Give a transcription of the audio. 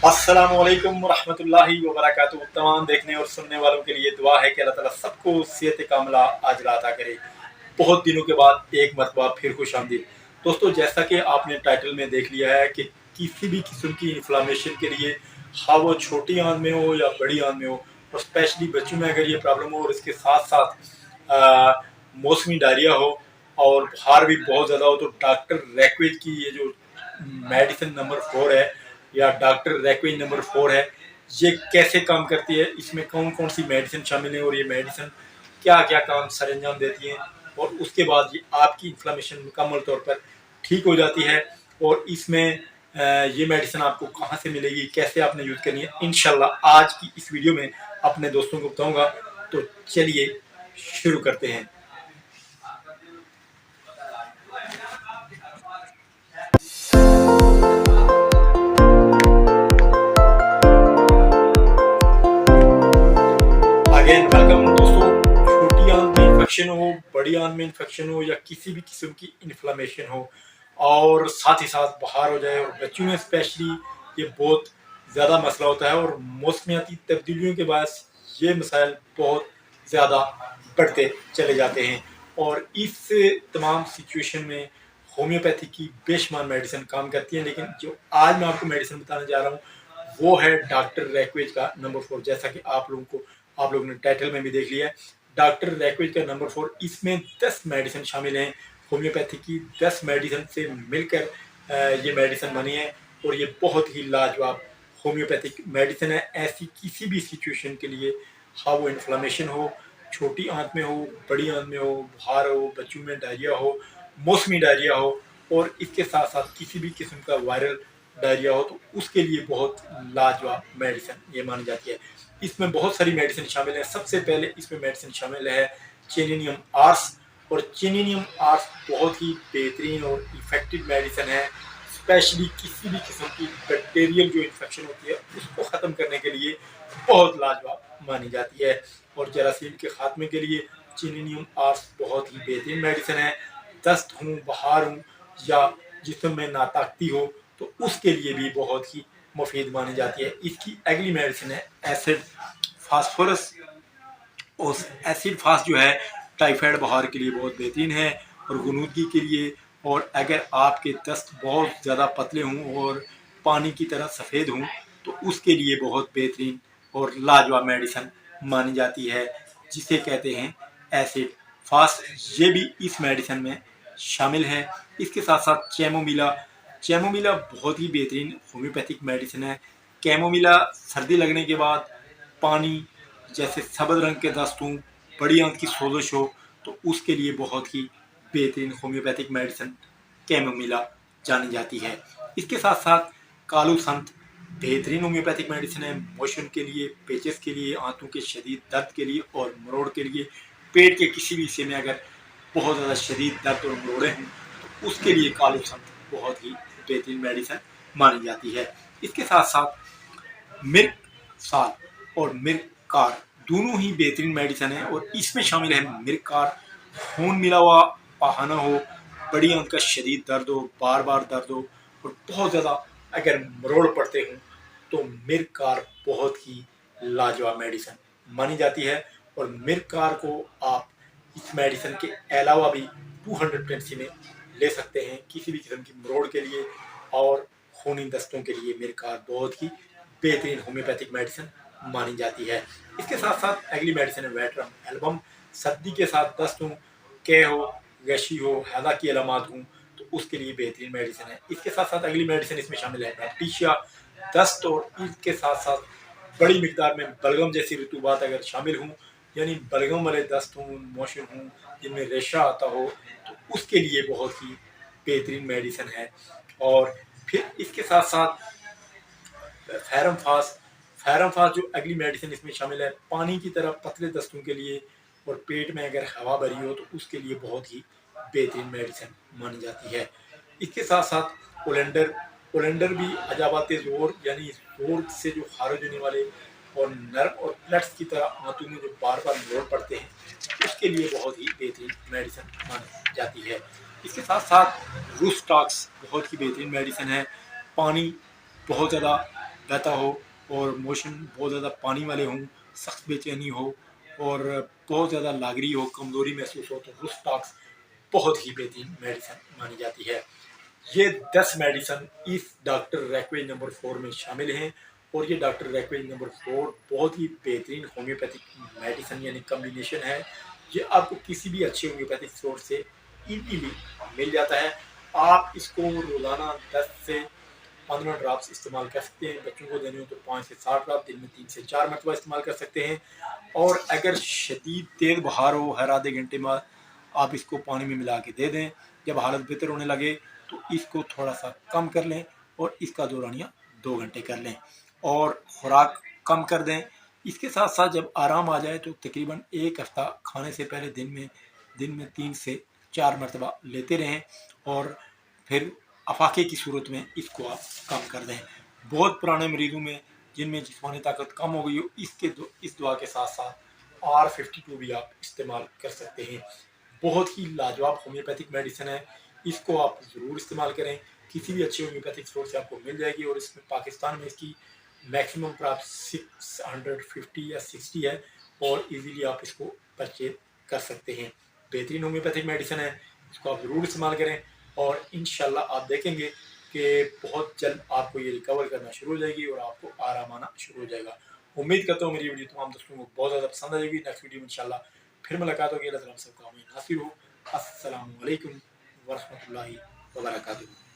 अस्सलामुअलैकुम रहमतुल्लाहि व बरकातुहू। तमाम देखने और सुनने वालों के लिए दुआ है कि अल्लाह ताला सबको सेहत कामिला आजिला अता करे। बहुत दिनों के बाद एक मरतबा फिर खुशामदीद दोस्तों। जैसा कि आपने टाइटल में देख लिया है कि किसी भी किस्म की इन्फ्लामेशन के लिए, हाँ वो छोटी आंत में हो या बड़ी आंत में हो, और स्पेशली बच्चों में अगर ये प्रॉब्लम हो और इसके साथ साथ मौसमी डायरिया हो और बुखार भी बहुत ज़्यादा हो, तो डॉक्टर रैकवेज की ये जो मेडिसिन नंबर 4 है या डॉक्टर रैकवेज नंबर 4 है, ये कैसे काम करती है, इसमें कौन कौन सी मेडिसिन शामिल है और ये मेडिसिन क्या क्या काम सर अंजाम देती हैं, और उसके बाद ये आपकी इन्फ्लामेशन मुकम्मल तौर पर ठीक हो जाती है। और इसमें ये मेडिसिन आपको कहाँ से मिलेगी, कैसे आपने यूज़ करनी है, इंशाल्लाह आज की इस वीडियो में अपने दोस्तों को बताऊंगा। तो चलिए शुरू करते हैं। अगेन वेलकम दोस्तों। छोटी आंत में इन्फेक्शन हो, बड़ी आंत में इन्फेक्शन हो या किसी भी किस्म की इन्फ्लामेशन हो और साथ ही साथ बुखार हो जाए, और बच्चों में स्पेशली ये बहुत ज़्यादा मसला होता है, और मौसमियाती तब्दीलियों के बायस ये मसाइल बहुत ज़्यादा बढ़ते चले जाते हैं। और इस तमाम सिचुएशन में होम्योपैथी की बेशुमार मेडिसिन काम करती है, लेकिन जो आज मैं आपको मेडिसिन बताने जा रहा हूँ वो है डॉक्टर रैकवेज का नंबर 4। जैसा कि आप लोगों ने टाइटल में भी देख लिया है, डॉक्टर रैकवेज का नंबर 4। इसमें 10 मेडिसिन शामिल हैं। होम्योपैथी की 10 मेडिसिन से मिलकर ये मेडिसिन बनी है, और ये बहुत ही लाजवाब होम्योपैथिक मेडिसिन है। ऐसी किसी भी सिचुएशन के लिए, हाँ वो इन्फ्लामेशन हो, छोटी आंत में हो, बड़ी आंत में हो, बुखार हो, बच्चों में डायरिया हो, मौसमी डायरिया हो, और इसके साथ साथ किसी भी किस्म का वायरल डायरिया हो, तो उसके लिए बहुत लाजवाब मेडिसिन ये मानी जाती है। इसमें बहुत सारी मेडिसिन शामिल है। सबसे पहले इसमें मेडिसिन शामिल है चिनिनियम आर्स, और चिनिनियम आर्स बहुत ही बेहतरीन और इफेक्टिव मेडिसिन है। स्पेशली किसी भी किस्म की बैक्टीरियल जो इन्फेक्शन होती है उसको ख़त्म करने के लिए बहुत लाजवाब मानी जाती है। और जरासीम के खात्मे के लिए चिनिनियम आर्स बहुत ही बेहतरीन मेडिसिन है। दस्त हूँ, बुखार हूँ, या जिस्म में नाताकती हो, तो उसके लिए भी बहुत ही मुफीद मानी जाती है। इसकी अगली मेडिसिन है एसिड फास्फोरस। और एसिड फास्ट जो है टाइफाइड बुखार के लिए बहुत बेहतरीन है, और गुनूदगी के लिए। और अगर आपके दस्त बहुत ज़्यादा पतले हों और पानी की तरह सफ़ेद हों, तो उसके लिए बहुत बेहतरीन और लाजवाब मेडिसिन मानी जाती है, जिसे कहते हैं एसिड फास्ट। ये भी इस मेडिसिन में शामिल है। इसके साथ साथ कैमोमिला। कैमोमिला बहुत ही बेहतरीन होम्योपैथिक मेडिसिन है। कैमोमिला सर्दी लगने के बाद, पानी जैसे सब्ज़ रंग के दस्त हों, बड़ी आंत की सोजश हो, तो उसके लिए बहुत ही बेहतरीन होम्योपैथिक मेडिसिन कैमोमिला जानी जाती है। इसके साथ साथ कालू संत बेहतरीन होम्योपैथिक मेडिसिन है। मोशन के लिए, पेचेस के लिए, आंतों के शदीद दर्द के लिए और मरोड़ के लिए। पेट के किसी भी हिस्से में अगर बहुत ज़्यादा शदीद दर्द और मरोड़े हैं, तो उसके लिए कालू संत बहुत ही बेहतरीन मेडिसिन मानी जाती है। इसके साथ साथ मिर्क साल और मिर्क कार दोनों ही बेहतरीन मेडिसिन है। और इसमें शामिल है मिर्क कार। खून मिला हुआ पहाना हो, बड़ी आंत का शदीद दर्द हो, बार बार दर्द हो, और बहुत ज़्यादा अगर मरोड़ पड़ते हों, तो मिर्क कार बहुत ही लाजवाब मेडिसिन मानी जाती है। और मिर्क कार को आप इस मेडिसिन के अलावा भी 200 में ले सकते हैं किसी भी किस्म की मरोड़ के लिए और खूनी दस्तों के लिए। मिर्क कार बहुत ही बेहतरीन होम्योपैथिक मेडिसिन मानी जाती है। इसके साथ साथ अगली मेडिसिन है वेट्रम एल्बम। सर्दी के साथ दस्त हो, के हो, गशी हो, हैदा की अलामत हों, तो उसके लिए बेहतरीन मेडिसिन है। इसके साथ साथ अगली मेडिसिन इसमें शामिल है बैक्टीशिया। दस्त और इसके साथ साथ बड़ी मिकदार में बलगम जैसी रतूबात अगर शामिल हों, यानी बलगम वाले दस्त हों, मोशन हों, जिनमें रेशा आता हो, तो उसके लिए बहुत ही बेहतरीन मेडिसिन है। और फिर इसके साथ साथ फैरम फास्ट। फैरम फास्ट जो अगली मेडिसिन इसमें शामिल है, पानी की तरह पतले दस्तों के लिए, और पेट में अगर हवा भरी हो तो उसके लिए बहुत ही बेहतरीन मेडिसिन मानी जाती है। इसके साथ साथ ओलेंडर। ओलेंडर भी अजाबात जोर, यानी जोर से जो खारिज होने वाले और नर्व और प्लेट्स की तरह आंतों में जो बार बार जोड़ पड़ते हैं, उसके लिए बहुत ही बेहतरीन मेडिसिन मानी जाती है। इसके साथ साथ रूस्टॉक्स बहुत ही बेहतरीन मेडिसिन है। पानी बहुत ज़्यादा बहता हो और मोशन बहुत ज़्यादा पानी वाले हों, सख्त बेचैनी हो और बहुत ज़्यादा लागरी हो, कमज़ोरी महसूस हो, तो रुस्टॉक्स बहुत ही बेहतरीन मेडिसिन मानी जाती है। ये 10 मेडिसिन इस डॉक्टर रैकवेज नंबर 4 में शामिल हैं और ये डॉक्टर रैकवेज नंबर 4 बहुत ही बेहतरीन होम्योपैथिक मेडिसिन यानी कम्बिनेशन है। ये आपको किसी भी अच्छे होम्योपैथिक स्टोर से इजीली मिल जाता है। आप इसको रोज़ाना 10 से 15 ड्रॉप्स इस्तेमाल कर सकते हैं। बच्चों को देने हो तो 5 से 7 ड्रॉप दिन में 3 से 4 मरतबा इस्तेमाल कर सकते हैं। और अगर शदीद तेज़ बुखार हो, हर आधे घंटे में आप इसको पानी में मिला के दे दें। जब हालत बेहतर होने लगे तो इसको थोड़ा सा कम कर लें और इसका दौरानिया 2 घंटे कर लें और खुराक कम कर दें। इसके साथ साथ जब आराम आ जाए तो तकरीबन 1 हफ्ता खाने से पहले दिन में 3 से 4 मरतबा लेते रहें और फिर अफाके की सूरत में इसको आप कम कर दें। बहुत पुराने मरीजों में जिनमें जिस्मानी ताकत कम हो गई हो, इस दवा के साथ साथ R52 भी आप इस्तेमाल कर सकते हैं। बहुत ही लाजवाब होम्योपैथिक मेडिसिन है, इसको आप ज़रूर इस्तेमाल करें। किसी भी अच्छे होम्योपैथिक स्टोर से आपको मिल जाएगी और इसमें पाकिस्तान में इसकी मैक्सिमम प्राइस 650 या 60 है और इजीली आप इसको परचेज कर सकते हैं। बेहतरीन होम्योपैथिक मेडिसिन है, इसको आप ज़रूर इस्तेमाल करें और इंशाल्लाह आप देखेंगे कि बहुत जल्द आपको ये रिकवर करना शुरू हो जाएगी और आपको आराम आना शुरू हो जाएगा। उम्मीद करता हूँ मेरी वीडियो तमाम दोस्तों को बहुत ज़्यादा पसंद आएगी। नेक्स्ट वीडियो में इंशाल्लाह फिर मुलाकात होगी। अल्लाह ताला सबका आमीन नासिर हो। अस्सलामु अलैकुम वरहमतुल्लाहि वबरकातुहू।